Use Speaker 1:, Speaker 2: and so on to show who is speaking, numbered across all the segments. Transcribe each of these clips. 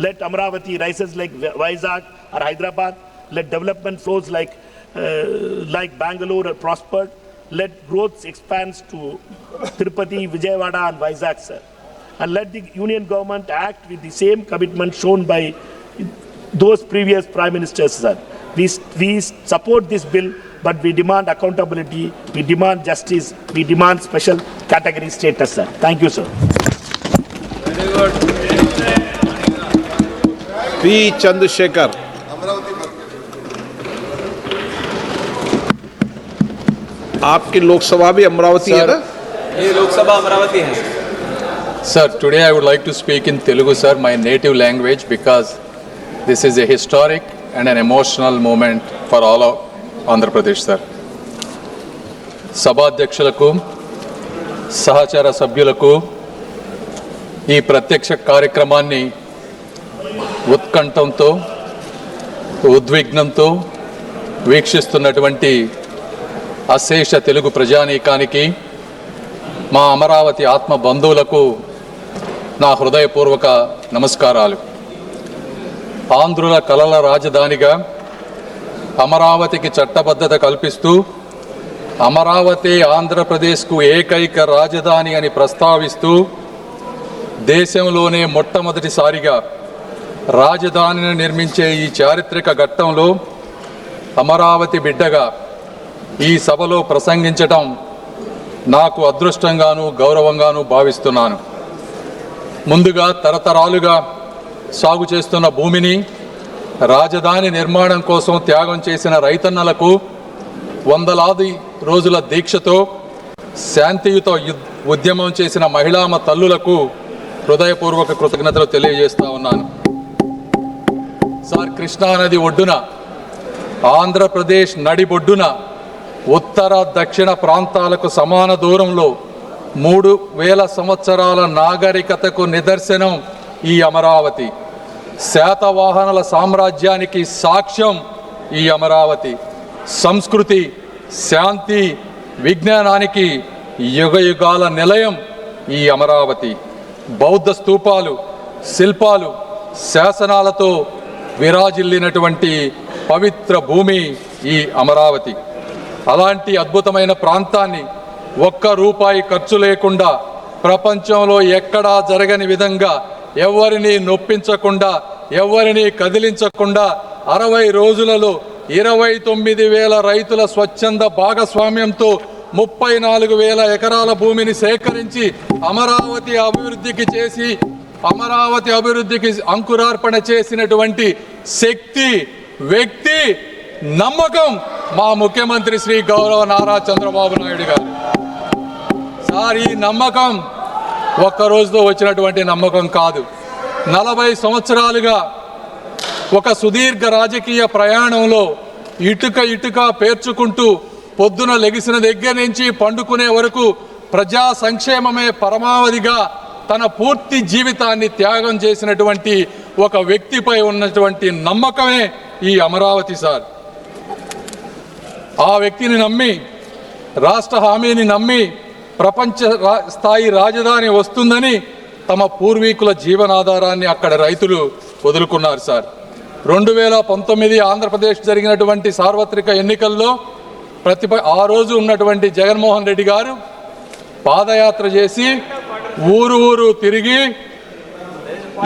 Speaker 1: Let Amravati rises like Vizag or Hyderabad. Let development flows like Bangalore or prospered. Let growth expands to Tirupati, Vijayawada and Vizag, sir. And let the union government act with the same commitment shown by those previous prime ministers, sir. We support this bill, but we demand accountability, we demand justice, we demand special category status, sir. Thank you, sir.
Speaker 2: Very good. P. Chandrasekhar. आपकी लोकसभा भी अमरावती है ना?
Speaker 3: ये लोकसभा अमरावती है.
Speaker 4: Sir, today I would like to speak in Telugu, sir, my native language, because this is a historic and an emotional moment for all of Andhra Pradesh, sir. సభాధ్యక్షులకు సహచర సభ్యులకు ఈ ప్రత్యక్ష కార్యక్రమాన్ని ఉత్కంఠంతో ఉద్విగ్నంతో వీక్షిస్తున్నటువంటి అశేష తెలుగు ప్రజానీకానికి మా అమరావతి ఆత్మ బంధువులకు నా హృదయపూర్వక నమస్కారాలు. ఆంధ్రుల కలల రాజధానిగా అమరావతికి చట్టబద్ధత కల్పిస్తూ అమరావతి ఆంధ్రప్రదేశ్కు ఏకైక రాజధాని అని ప్రస్తావిస్తూ దేశంలోనే మొట్టమొదటిసారిగా రాజధానిని నిర్మించే ఈ చారిత్రక ఘట్టంలో అమరావతి బిడ్డగా ఈ సభలో ప్రసంగించడం నాకు అదృష్టంగాను గౌరవంగాను భావిస్తున్నాను. ముందుగా తరతరాలుగా సాగు చేస్తున్న భూమిని రాజధాని నిర్మాణం కోసం త్యాగం చేసిన రైతన్నలకు వందలాది రోజుల దీక్షతో శాంతియుత ఉద్యమం చేసిన మహిళామ తల్లులకు హృదయపూర్వక కృతజ్ఞతలు తెలియజేస్తా ఉన్నాను. సార్, కృష్ణానది ఒడ్డున ఆంధ్రప్రదేశ్ నడిబొడ్డున ఉత్తర దక్షిణ ప్రాంతాలకు సమాన దూరంలో 3000 సంవత్సరాల నాగరికతకు నిదర్శనం ఈ అమరావతి. శాతవాహనుల సామ్రాజ్యానికి సాక్ష్యం ఈ అమరావతి. సంస్కృతి, శాంతి, విజ్ఞానానికి యుగయుగాల నిలయం ఈ అమరావతి. బౌద్ధ స్తూపాలు, శిల్పాలు, శాసనాలతో విరాజిల్లినటువంటి పవిత్ర భూమి ఈ అమరావతి. అలాంటి అద్భుతమైన ప్రాంతాన్ని ఒక్క రూపాయి ఖర్చు లేకుండా ప్రపంచంలో ఎక్కడా జరగని విధంగా ఎవరిని నొప్పించకుండా ఎవరిని కదిలించకుండా 60 రోజులలో 29,000 రైతుల స్వచ్ఛంద భాగస్వామ్యంతో 34,000 ఎకరాల భూమిని సేకరించి అమరావతి అభివృద్ధికి అంకురార్పణ చేసినటువంటి శక్తి, వ్యక్తి, నమ్మకం మా ముఖ్యమంత్రి శ్రీ గౌరవ నారా చంద్రబాబు నాయుడు గారు. సార్, ఈ నమ్మకం ఒక్క రోజుతో వచ్చినటువంటి నమ్మకం కాదు. 40 సంవత్సరాలుగా ఒక సుదీర్ఘ రాజకీయ ప్రయాణంలో ఇటుక పేర్చుకుంటూ పొద్దున లెగిసిన దగ్గర నుంచి పండుకునే వరకు ప్రజా సంక్షేమమే పరమావధిగా తన పూర్తి జీవితాన్ని త్యాగం చేసినటువంటి ఒక వ్యక్తిపై ఉన్నటువంటి నమ్మకమే ఈ అమరావతి. సార్, ఆ వ్యక్తిని నమ్మి, రాష్ట్ర హామీని నమ్మి ప్రపంచ స్థాయి రాజధాని వస్తుందని తమ పూర్వీకుల జీవనాధారాన్ని అక్కడ రైతులు వదులుకున్నారు. సార్, 2019 ఆంధ్రప్రదేశ్ జరిగినటువంటి సార్వత్రిక ఎన్నికల్లో ఆ రోజు ఉన్నటువంటి జగన్మోహన్ రెడ్డి గారు పాదయాత్ర చేసి ఊరు తిరిగి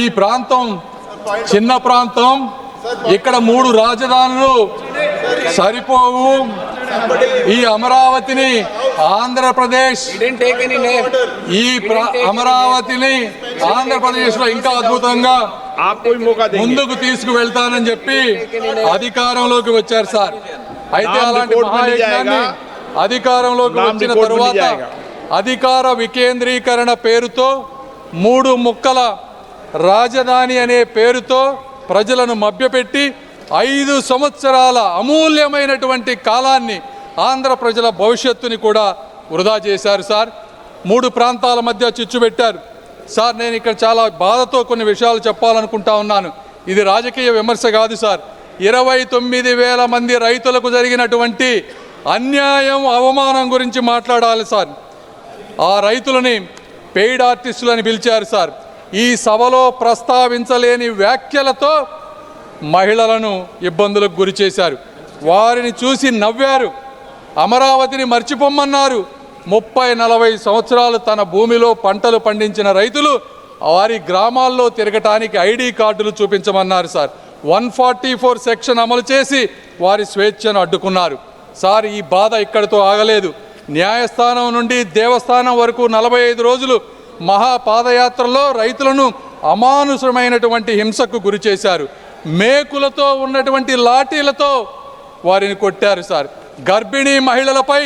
Speaker 4: ఈ ప్రాంతం చిన్న ప్రాంతం, ఇక్కడ 3 రాజధానులు సరిపోవు, ఈ అమరావతిని ఆంధ్రప్రదేశ్లో ఇంకా అద్భుతంగా ముందుకు తీసుకువెళ్తానని చెప్పి అధికారంలోకి వచ్చారు. సార్, అయితే అలాంటి మహాయజ్ఞాన్ని అధికారంలోకి వచ్చిన తరువాత అధికార వికేంద్రీకరణ పేరుతో 3 ముక్కల రాజధాని అనే పేరుతో ప్రజలను మభ్యపెట్టి 5 సంవత్సరాల అమూల్యమైనటువంటి కాలాన్ని ఆంధ్ర ప్రజల భవిష్యత్తుని కూడా వృధా చేశారు. సార్, 3 ప్రాంతాల మధ్య చిచ్చు పెట్టారు. సార్, నేను ఇక్కడ చాలా బాధతో కొన్ని విషయాలు చెప్పాలనుకుంటా ఉన్నాను. ఇది రాజకీయ విమర్శ కాదు. సార్, 29,000 మంది రైతులకు జరిగినటువంటి అన్యాయం, అవమానం గురించి మాట్లాడాలి. సార్, ఆ రైతులని పెయిడ్ ఆర్టిస్టులని పిలిచారు. సార్, ఈ సభలో ప్రస్తావించలేని వ్యాఖ్యలతో మహిళలను ఇబ్బందులకు గురి చేశారు. వారిని చూసి నవ్వారు. అమరావతిని మర్చిపోమ్మన్నారు. 30-40 సంవత్సరాలు తన భూమిలో పంటలు పండించిన రైతులు వారి గ్రామాల్లో తిరగటానికి ఐడి కార్డులు చూపించమన్నారు సార్. 144 సెక్షన్ అమలు చేసి వారి స్వేచ్ఛను అడ్డుకున్నారు. సార్, ఈ బాధ ఇక్కడితో ఆగలేదు. న్యాయస్థానం నుండి దేవస్థానం వరకు 45 రోజులు మహాపాదయాత్రలో రైతులను అమానుషమైనటువంటి హింసకు గురి చేశారు. మేకులతో ఉన్నటువంటి లాఠీలతో వారిని కొట్టారు సార్. గర్భిణీ మహిళలపై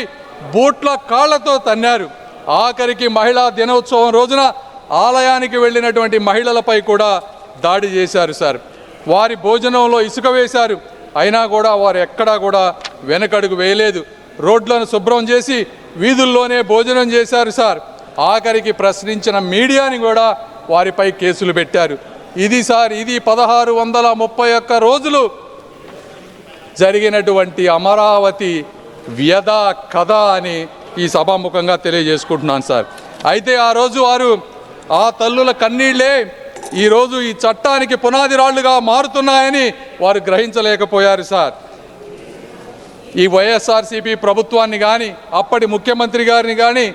Speaker 4: బూట్ల కాళ్లతో తన్నారు. ఆఖరికి మహిళా దినోత్సవం రోజున ఆలయానికి వెళ్ళినటువంటి మహిళలపై కూడా దాడి చేశారు సార్. వారి భోజనంలో ఇసుక వేశారు. అయినా కూడా వారు ఎక్కడా కూడా వెనకడుగు వేయలేదు. రోడ్లను శుభ్రం చేసి వీధుల్లోనే భోజనం చేశారు సార్. ఆఖరికి ప్రశ్నించిన మీడియాని కూడా వారిపై కేసులు పెట్టారు. ఇది సార్, ఇది 1631 రోజులు జరిగినటువంటి అమరావతి వ్యధ కథ అని ఈ సభాముఖంగా తెలియజేసుకుంటున్నాను సార్. అయితే ఆ రోజు వారు ఆ తల్లుల కన్నీళ్లే ఈరోజు ఈ చట్టానికి పునాది రాళ్లుగా మారుతున్నాయని వారు గ్రహించలేకపోయారు సార్. ఈ వైఎస్ఆర్సీపీ ప్రభుత్వాన్ని కానీ అప్పటి ముఖ్యమంత్రి గారిని కానీ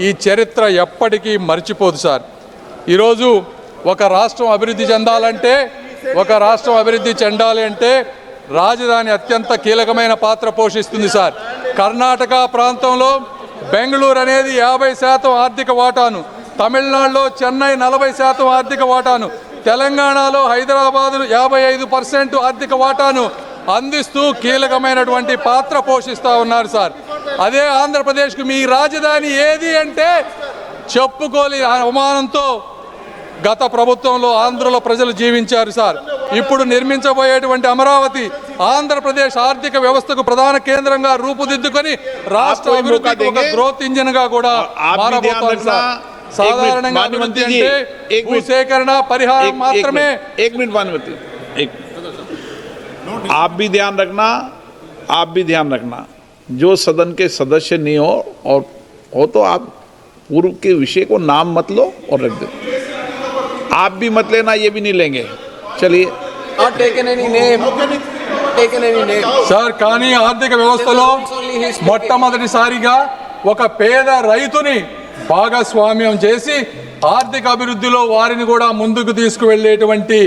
Speaker 4: ఈ చరిత్ర ఎప్పటికీ మర్చిపోదు సార్. ఈరోజు ఒక రాష్ట్రం అభివృద్ధి చెందాలంటే, ఒక రాష్ట్రం అభివృద్ధి చెందాలి అంటే రాజధాని అత్యంత కీలకమైన పాత్ర పోషిస్తుంది సార్. కర్ణాటక ప్రాంతంలో బెంగళూరు అనేది 50% ఆర్థిక వాటాను, తమిళనాడులో చెన్నై 40% ఆర్థిక వాటాను, తెలంగాణలో హైదరాబాదు 55% ఆర్థిక వాటాను అందిస్తూ కీలకమైనటువంటి పాత్ర పోషిస్తూ ఉన్నారు సార్. అదే ఆంధ్రప్రదేశ్కు మీ రాజధాని ఏది అంటే చెప్పుకోలేని అవమానంతో గత ప్రభుత్వంలో ఆంధ్రలో ప్రజలు జీవించారు సార్. ఇప్పుడు నిర్మించబోయేటువంటి అమరావతి ఆంధ్రప్రదేశ్ ఆర్థిక వ్యవస్థకు ప్రధాన కేంద్రంగా రూపుదిద్దుకొని రాష్ట్ర అభివృద్ధికి ఒక గ్రోత్ ఇంజిన్ గా కూడా మారబోతోంది సార్. సాధారణంగా అభివృద్ధి అంటే భూసేకరణ పరిహారం మాత్రమే.
Speaker 2: आप भी ध्यान रखना जो सदन के सदस्य नहीं हो तो आप पूर्व के विषय को नाम मत लो और रख दो. आप भी मत लेना, ये भी नहीं लेंगे. चलिए.
Speaker 4: సార్, కానీ ఆర్థిక వ్యవస్థలో మొట్టమొదటిసారిగా ఒక పేద రైతుని భాగస్వామ్యం చేసి ఆర్థిక అభివృద్ధిలో వారిని కూడా ముందుకు తీసుకువెళ్ళేటువంటి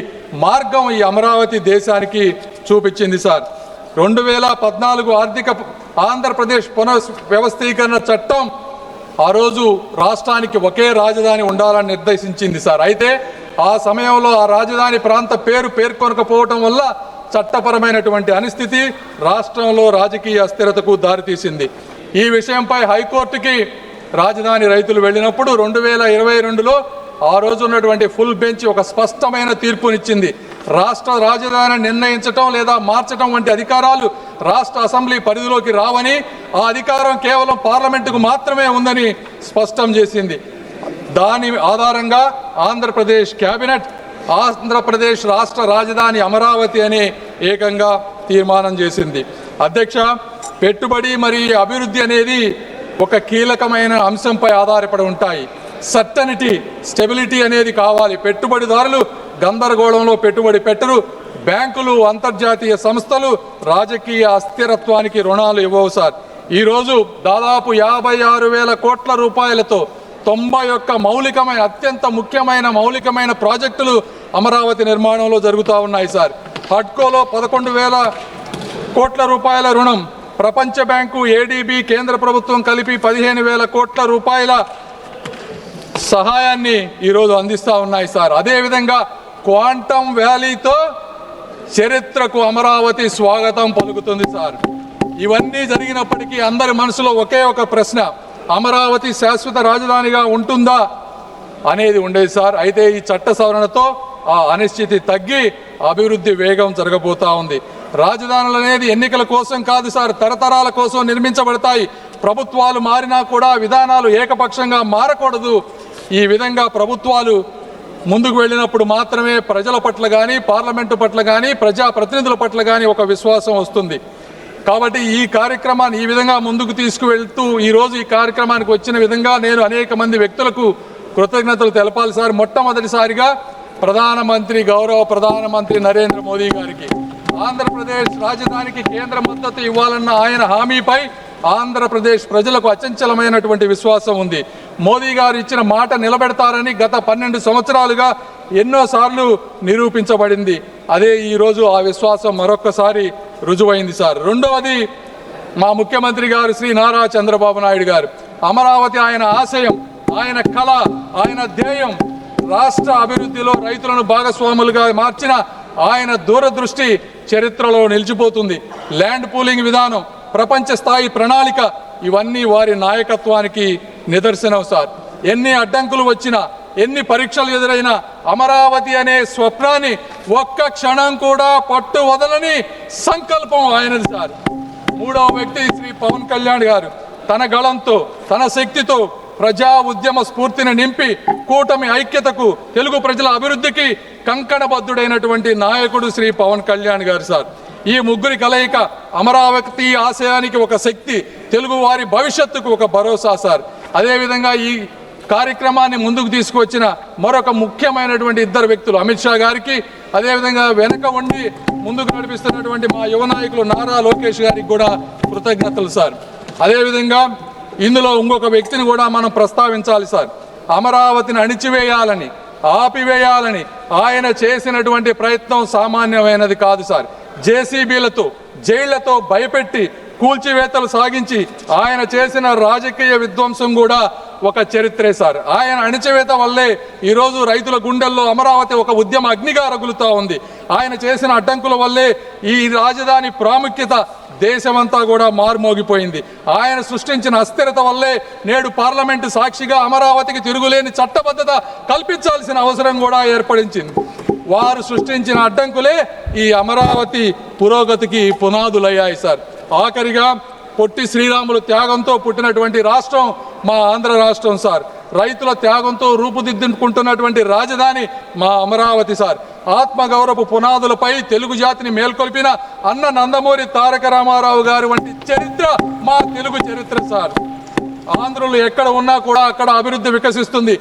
Speaker 4: మార్గం ఈ అమరావతి దేశానికి చూపించింది సార్. 2014 ఆర్థిక ఆంధ్రప్రదేశ్ పునర్వ్యవస్థీకరణ చట్టం ఆ రోజు రాష్ట్రానికి ఒకే రాజధాని ఉండాలని నిర్దేశించింది సార్. అయితే ఆ సమయంలో ఆ రాజధాని ప్రాంత పేర్కొనకపోవటం వల్ల చట్టపరమైనటువంటి అనిస్థితి రాష్ట్రంలో రాజకీయ అస్థిరతకు దారితీసింది. ఈ విషయంపై హైకోర్టుకి రాజధాని రైతులు వెళ్ళినప్పుడు 2022లో ఆ రోజు ఉన్నటువంటి ఫుల్ బెంచ్ ఒక స్పష్టమైన తీర్పునిచ్చింది. రాష్ట్ర రాజధాని నిర్ణయించటం లేదా మార్చటం వంటి అధికారాలు రాష్ట్ర అసెంబ్లీ పరిధిలోకి రావని, ఆ అధికారం కేవలం పార్లమెంటుకు మాత్రమే ఉందని స్పష్టం చేసింది. దాని ఆధారంగా ఆంధ్రప్రదేశ్ కేబినెట్ ఆంధ్రప్రదేశ్ రాష్ట్ర రాజధాని అమరావతి అనే ఏకంగా తీర్మానం చేసింది. అధ్యక్ష, పెట్టుబడి మరియు అభివృద్ధి అనేది ఒక కీలకమైన అంశంపై ఆధారపడి ఉంటాయి. సర్టనిటీ, స్టెబిలిటీ అనేది కావాలి. పెట్టుబడిదారులు గందరగోళంలో పెట్టుబడి పెట్టరు. బ్యాంకులు, అంతర్జాతీయ సంస్థలు రాజకీయ అస్థిరత్వానికి రుణాలు ఇవ్వవు సార్. ఈరోజు దాదాపు 56,000 కోట్ల రూపాయలతో 91 అత్యంత ముఖ్యమైన మౌలికమైన ప్రాజెక్టులు అమరావతి నిర్మాణంలో జరుగుతూ ఉన్నాయి సార్. హడ్కోలో 11,000 కోట్ల రూపాయల రుణం, ప్రపంచ బ్యాంకు, ఏడీబీ, కేంద్ర ప్రభుత్వం కలిపి 15,000 కోట్ల రూపాయల సహాయాన్ని ఈరోజు అందిస్తూ ఉన్నాయి సార్. అదేవిధంగా క్వాంటమ్ వ్యాలీతో చరిత్రకు అమరావతి స్వాగతం పలుకుతుంది సార్. ఇవన్నీ జరిగినప్పటికీ అందరి మనసులో ఒకే ఒక ప్రశ్న, అమరావతి శాశ్వత రాజధానిగా ఉంటుందా అనేది ఉండేది సార్. అయితే ఈ చట్ట సవరణతో ఆ అనిశ్చితి తగ్గి అభివృద్ధి వేగం జరగబోతా ఉంది. రాజధానులు అనేది ఎన్నికల కోసం కాదు సార్, తరతరాల కోసం నిర్మించబడతాయి. ప్రభుత్వాలు మారినా కూడా విధానాలు ఏకపక్షంగా మారకూడదు. ఈ విధంగా ప్రభుత్వాలు ముందుకు వెళ్ళినప్పుడు మాత్రమే ప్రజల పట్ల కానీ, పార్లమెంటు పట్ల కానీ, ప్రజాప్రతినిధుల పట్ల కానీ ఒక విశ్వాసం వస్తుంది. కాబట్టి ఈ కార్యక్రమాన్ని ఈ విధంగా ముందుకు తీసుకువెళ్తూ ఈరోజు ఈ కార్యక్రమానికి వచ్చిన విధంగా నేను అనేక మంది వ్యక్తులకు కృతజ్ఞతలు తెలపాలి సార్. మొట్టమొదటిసారిగా గౌరవ ప్రధానమంత్రి నరేంద్ర మోదీ గారికి ఆంధ్రప్రదేశ్ రాజధానికి కేంద్ర మద్దతు ఇవ్వాలన్న ఆయన హామీపై ఆంధ్రప్రదేశ్ ప్రజలకు అచంచలమైనటువంటి విశ్వాసం ఉంది. మోదీ గారు ఇచ్చిన మాట నిలబెడతారని గత 12 సంవత్సరాలుగా ఎన్నోసార్లు నిరూపించబడింది. అదే ఈరోజు ఆ విశ్వాసం మరొక్కసారి రుజువైంది సార్. రెండవది, మా ముఖ్యమంత్రి గారు శ్రీ నారా చంద్రబాబు నాయుడు గారు అమరావతి ఆయన ఆశయం, ఆయన కళ, ఆయన ధ్యేయం, రాష్ట్ర అభివృద్ధిలో రైతులను భాగస్వాములుగా మార్చిన ఆయన దూరదృష్టి చరిత్రలో నిలిచిపోతుంది. ల్యాండ్ పూలింగ్ విధానం, ప్రపంచ స్థాయి ప్రణాళిక, ఇవన్నీ వారి నాయకత్వానికి నిదర్శనం సార్. ఎన్ని అడ్డంకులు వచ్చినా, ఎన్ని పరీక్షలు ఎదురైనా అమరావతి అనే స్వప్నాన్ని ఒక్క క్షణం కూడా పట్టు వదలని సంకల్పం ఆయనది సార్. మూడవ వ్యక్తి శ్రీ పవన్ కళ్యాణ్ గారు తన గళంతో, తన శక్తితో ప్రజా ఉద్యమ స్ఫూర్తిని నింపి కూటమి ఐక్యతకు, తెలుగు ప్రజల అభివృద్ధికి కంకణబద్ధుడైనటువంటి నాయకుడు శ్రీ పవన్ కళ్యాణ్ గారు సార్. ఈ ముగ్గురి కలయిక అమరావతి ఆశయానికి ఒక శక్తి, తెలుగు వారి భవిష్యత్తుకు ఒక భరోసా సార్. అదేవిధంగా ఈ కార్యక్రమాన్ని ముందుకు తీసుకువచ్చిన మరొక ముఖ్యమైనటువంటి ఇద్దరు వ్యక్తులు అమిత్ షా గారికి, అదేవిధంగా వెనక ఉండి ముందుకు నడిపిస్తున్నటువంటి మా యువ నాయకులు నారా లోకేష్ గారికి కూడా కృతజ్ఞతలు సార్. అదేవిధంగా ఇందులో ఇంకొక వ్యక్తిని కూడా మనం ప్రస్తావించాలి సార్. అమరావతిని అణిచివేయాలని, ఆపివేయాలని ఆయన చేసినటువంటి ప్రయత్నం సామాన్యమైనది కాదు సార్. జేసీబీలతో, జైళ్లతో భయపెట్టి కూల్చివేతలు సాగించి ఆయన చేసిన రాజకీయ విధ్వంసం కూడా ఒక చరిత్రే సార్. ఆయన అణిచివేత వల్లే ఈరోజు రైతుల గుండెల్లో అమరావతి ఒక ఉద్యమ అగ్నిగా రగులుతూ ఉంది. ఆయన చేసిన అడ్డంకుల వల్లే ఈ రాజధాని ప్రాముఖ్యత దేశమంతా కూడా మారుమోగిపోయింది. ఆయన సృష్టించిన అస్థిరత వల్లే నేడు పార్లమెంటు సాక్షిగా అమరావతికి తిరుగులేని చట్టబద్ధత కల్పించాల్సిన అవసరం కూడా ఏర్పడించింది. వారు సృష్టించిన అడ్డంకులే ఈ అమరావతి పురోగతికి పునాదులయ్యాయి సార్. ఆఖరిగా పొట్టి శ్రీరాములు త్యాగంతో పుట్టినటువంటి రాష్ట్రం మా ఆంధ్ర రాష్ట్రం సార్. రైతుల త్యాగంతో రూపుదిద్దుకుంటున్నటువంటి రాజధాని మా అమరావతి సార్. ఆత్మగౌరవ పునాదులపై తెలుగు జాతిని మేల్కొల్పిన అన్న నందమూరి తారక రామారావు గారు వంటి చరిత్ర మా తెలుగు చరిత్ర సార్. ఆంధ్రులు ఎక్కడ ఉన్నా కూడా అక్కడ అభివృద్ధి వికసిస్తుంది.